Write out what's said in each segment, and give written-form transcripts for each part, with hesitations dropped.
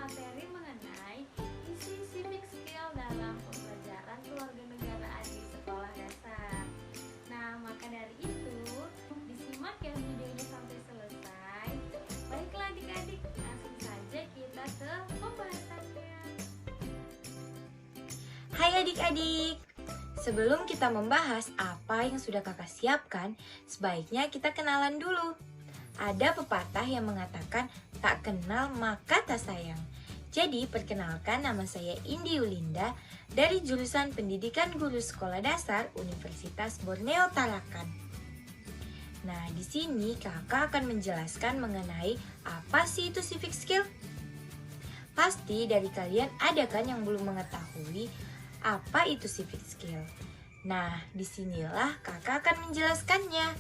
materi mengenai isi civic skill dalam pembelajaran kewarganegaraan di sekolah dasar. Nah, maka dari itu, disimak ya videonya sampai selesai. Baiklah adik-adik, langsung saja kita ke pembahasannya. Hai adik-adik, sebelum kita membahas apa yang sudah kakak siapkan, sebaiknya kita kenalan dulu. Ada pepatah yang mengatakan tak kenal maka tak sayang. Jadi perkenalkan, nama saya Indi Yulinda dari jurusan Pendidikan Guru Sekolah Dasar Universitas Borneo Tarakan. Nah, di sini kakak akan menjelaskan mengenai apa sih itu civic skill. Pasti dari kalian ada kan yang belum mengetahui apa itu civic skill. Nah, disinilah kakak akan menjelaskannya.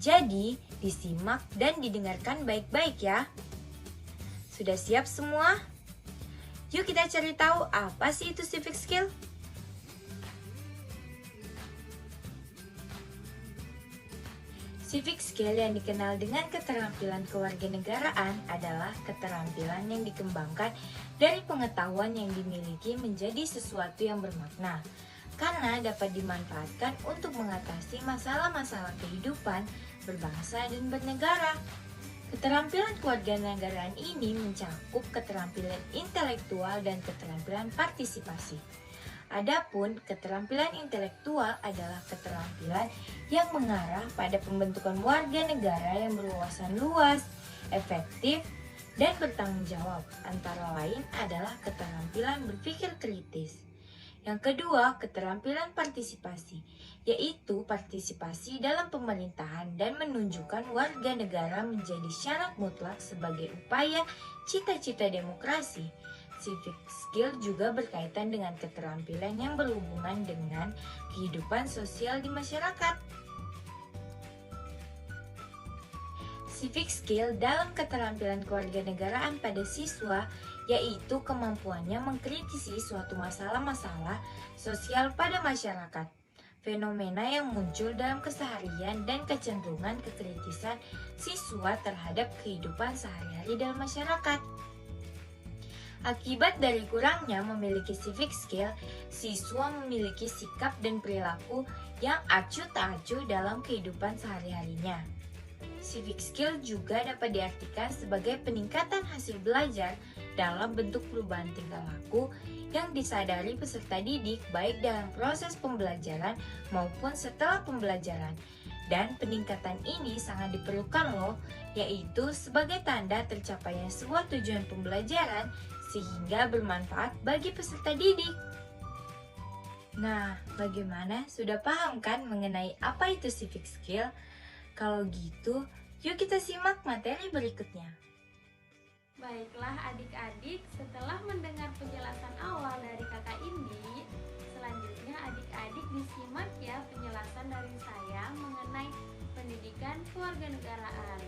Jadi, disimak dan didengarkan baik-baik ya. Sudah siap semua? Yuk kita cari tahu apa sih itu civic skill. Civic skill yang dikenal dengan keterampilan kewarganegaraan adalah keterampilan yang dikembangkan dari pengetahuan yang dimiliki menjadi sesuatu yang bermakna, karena dapat dimanfaatkan untuk mengatasi masalah-masalah kehidupan, berbangsa, dan bernegara. Keterampilan kewarganegaraan ini mencakup keterampilan intelektual dan keterampilan partisipasi. Adapun keterampilan intelektual adalah keterampilan yang mengarah pada pembentukan warga negara yang berwawasan luas, efektif, dan bertanggung jawab. Antara lain adalah keterampilan berpikir kritis. Yang kedua, keterampilan partisipasi, yaitu partisipasi dalam pemerintahan dan menunjukkan warga negara menjadi syarat mutlak sebagai upaya cita-cita demokrasi. Civic skill juga berkaitan dengan keterampilan yang berhubungan dengan kehidupan sosial di masyarakat. Civic skill dalam keterampilan kewarganegaraan pada siswa yaitu kemampuannya mengkritisi suatu masalah-masalah sosial pada masyarakat, fenomena yang muncul dalam keseharian dan kecenderungan kekritisan siswa terhadap kehidupan sehari-hari dalam masyarakat. Akibat dari kurangnya memiliki civic skill, siswa memiliki sikap dan perilaku yang acuh tak acuh dalam kehidupan sehari-harinya. Civic skill juga dapat diartikan sebagai peningkatan hasil belajar dalam bentuk perubahan tingkah laku yang disadari peserta didik baik dalam proses pembelajaran maupun setelah pembelajaran. Dan peningkatan ini sangat diperlukan loh, yaitu sebagai tanda tercapainya sebuah tujuan pembelajaran sehingga bermanfaat bagi peserta didik. Nah, bagaimana? Sudah paham kan mengenai apa itu civic skill? Kalau gitu, yuk kita simak materi berikutnya. Baiklah adik-adik, setelah mendengar penjelasan awal dari kakak Indi, selanjutnya adik-adik disimak ya penjelasan dari saya mengenai pendidikan kewarganegaraan.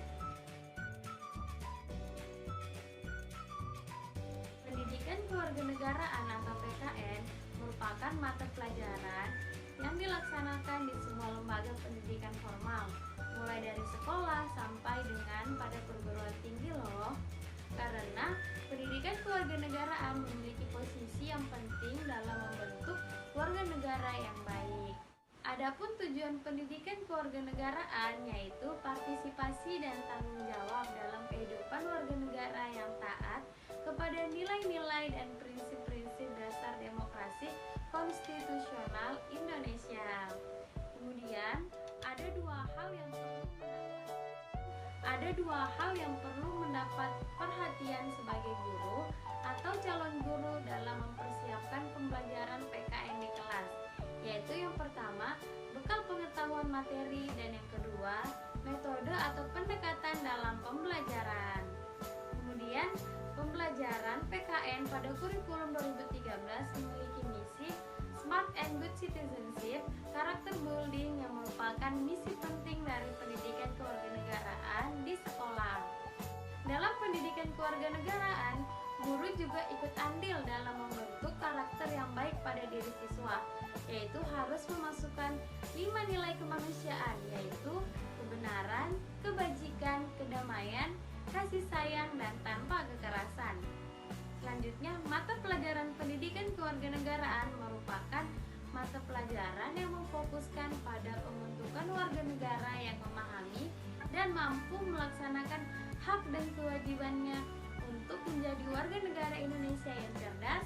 Pendidikan kewarganegaraan atau PKN merupakan mata pelajaran yang dilaksanakan di semua lembaga pendidikan formal, mulai dari sekolah sampai dengan pada perguruan tinggi loh. Karena pendidikan kewarganegaraan memiliki posisi yang penting dalam membentuk warga negara yang baik. Adapun tujuan pendidikan kewarganegaraan yaitu partisipasi dan tanggung jawab dalam kehidupan warga negara yang taat kepada nilai-nilai dan prinsip-prinsip dasar demokrasi konstitusional Indonesia. Kemudian ada dua hal yang perlu mendapat perhatian sebagai guru atau calon guru dalam mempersiapkan pembelajaran PKN di kelas, yaitu yang pertama, bekal pengetahuan materi, dan yang kedua, metode atau pendekatan dalam pembelajaran. Kemudian, pembelajaran PKN pada kurikulum 2013 memiliki misi Smart and Good Citizenship, karakter building yang merupakan misi penting dari pendidikan kewarganegaraan di sekolah. Dalam pendidikan kewarganegaraan, guru juga ikut andil dalam membentuk karakter yang baik pada diri siswa, yaitu harus memasukkan 5 nilai kemanusiaan, yaitu kebenaran, kebajikan, kedamaian, kasih sayang, dan tanpa kekerasan. Selanjutnya, mata pelajaran pendidikan kewarganegaraan merupakan mata pelajaran yang memfokuskan pada pembentukan warga negara yang memahami dan mampu melaksanakan hak dan kewajibannya untuk menjadi warga negara Indonesia yang cerdas,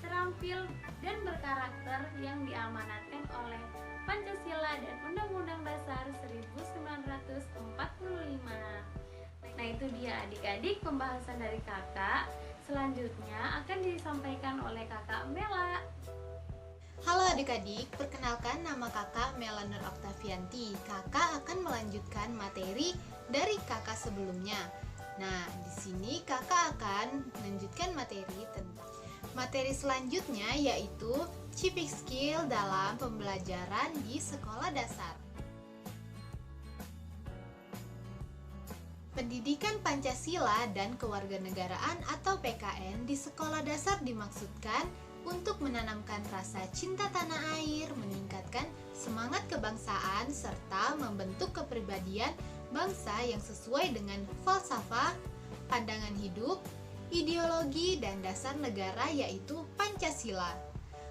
terampil, dan berkarakter yang diamanatkan oleh Pancasila dan Undang-Undang Dasar 1945. Nah, itu dia adik-adik pembahasan dari kakak. Selanjutnya akan disampaikan oleh kakak Mela. Halo adik-adik, perkenalkan nama kakak Mela Nur Oktavianti. Kakak akan melanjutkan materi dari kakak sebelumnya. Nah, di sini kakak akan melanjutkan materi selanjutnya, yaitu civic skill dalam pembelajaran di sekolah dasar. Pendidikan Pancasila dan Kewarganegaraan atau PKN di sekolah dasar dimaksudkan untuk menanamkan rasa cinta tanah air, meningkatkan semangat kebangsaan, serta membentuk kepribadian bangsa yang sesuai dengan falsafah, pandangan hidup, ideologi, dan dasar negara yaitu Pancasila.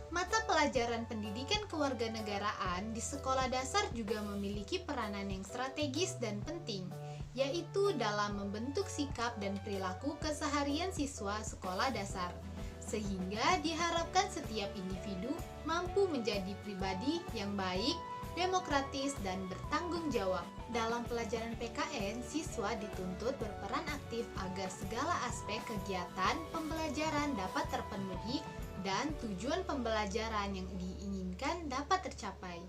Mata pelajaran pendidikan kewarganegaraan di sekolah dasar juga memiliki peranan yang strategis dan penting, yaitu dalam membentuk sikap dan perilaku keseharian siswa sekolah dasar, sehingga diharapkan setiap individu mampu menjadi pribadi yang baik, demokratis, dan bertanggung jawab. Dalam pelajaran PKN, siswa dituntut berperan aktif agar segala aspek kegiatan pembelajaran dapat terpenuhi dan tujuan pembelajaran yang diinginkan dapat tercapai.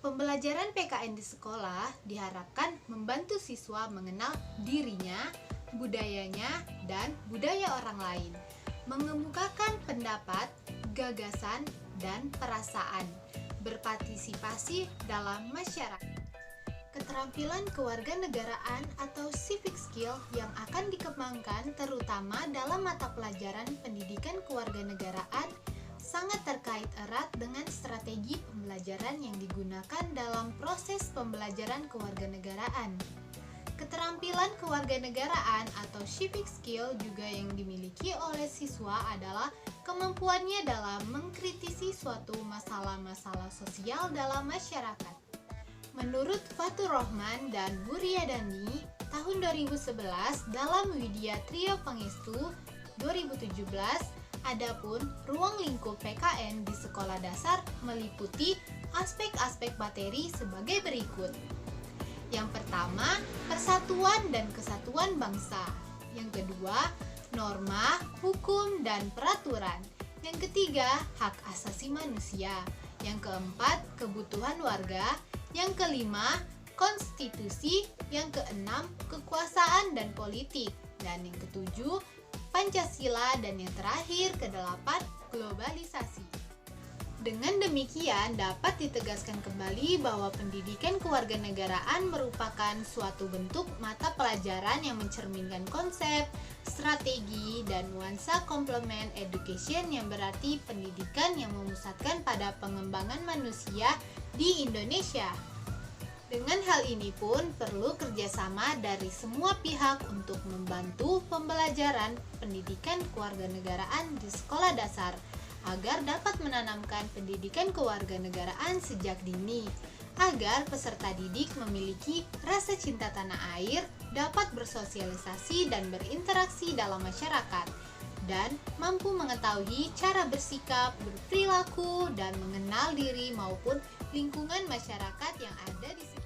Pembelajaran PKN di sekolah diharapkan membantu siswa mengenal dirinya, budayanya, dan budaya orang lain, mengemukakan pendapat, gagasan, dan perasaan, berpartisipasi dalam masyarakat. Keterampilan kewarganegaraan atau civic skill yang akan dikembangkan terutama dalam mata pelajaran pendidikan kewarganegaraan sangat terkait erat dengan strategi pembelajaran yang digunakan dalam proses pembelajaran kewarganegaraan. Keterampilan kewarganegaraan atau civic skill juga yang dimiliki oleh siswa adalah kemampuannya dalam mengkritisi suatu masalah-masalah sosial dalam masyarakat. Menurut Fatur Rohman dan Bu Riyadani, tahun 2011 dalam Widya Trio Pangestu 2017, adapun ruang lingkup PKN di sekolah dasar meliputi aspek-aspek materi sebagai berikut. Yang pertama, persatuan dan kesatuan bangsa. Yang kedua, norma, hukum, dan peraturan. Yang ketiga, hak asasi manusia. Yang keempat, kebutuhan warga. Yang kelima, konstitusi. Yang keenam, kekuasaan dan politik. Dan yang ketujuh, Pancasila. Dan yang terakhir, kedelapan, globalisasi. Dengan demikian, dapat ditegaskan kembali bahwa pendidikan kewarganegaraan merupakan suatu bentuk mata pelajaran yang mencerminkan konsep, strategi, dan nuansa complement education yang berarti pendidikan yang memusatkan pada pengembangan manusia di Indonesia. Dengan hal ini pun perlu kerjasama dari semua pihak untuk membantu pembelajaran pendidikan kewarganegaraan di sekolah dasar, agar dapat menanamkan pendidikan kewarganegaraan sejak dini, agar peserta didik memiliki rasa cinta tanah air, dapat bersosialisasi dan berinteraksi dalam masyarakat, dan mampu mengetahui cara bersikap, berperilaku, dan mengenal diri maupun lingkungan masyarakat yang ada di sekitar.